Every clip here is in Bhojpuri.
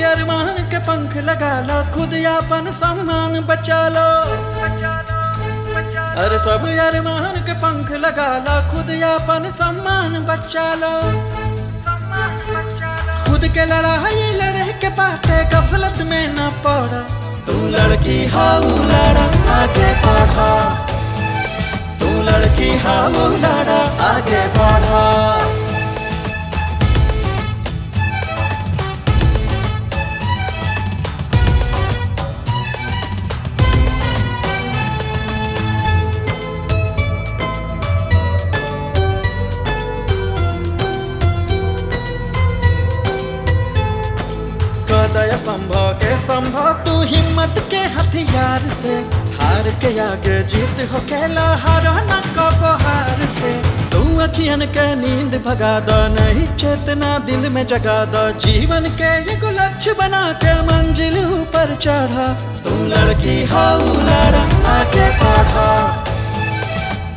अरमान के पंख लगा लो, खुद यापन सम्मान बचा लो। अरे सब अरमान के पंख लगा लो, खुद यापन सम्मान बचा लो। खुद के लड़ाई लड़े के बाटे गफलत में न पड़ा। तू लड़की हाउ लड़ा आगे बढ़ा, तू लड़की हाउ लड़ा आगे बढ़ा। दया संभव के संभव तू हिम्मत के हथियार से, हार के आगे जीत हो खेला हारा न कबो हार से। तू अखियन के नींद भगा दो, नहीं चेतना दिल में जगा दो। जीवन के एक लक्ष्य बना के मंजिल ऊपर चढ़ा। तू लड़की हाउ लड़ा आगे बढ़ा,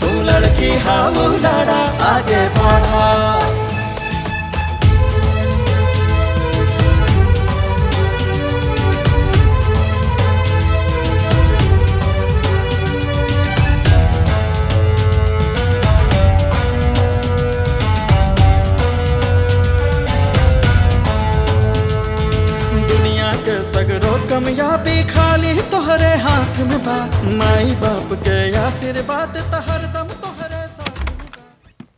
तू लड़की हाउ लड़ा आगे बढ़ा। सगरो कमयाबी खाली तोहरे हाथ में बा, माई बाप के आशीर्वाद तोहरे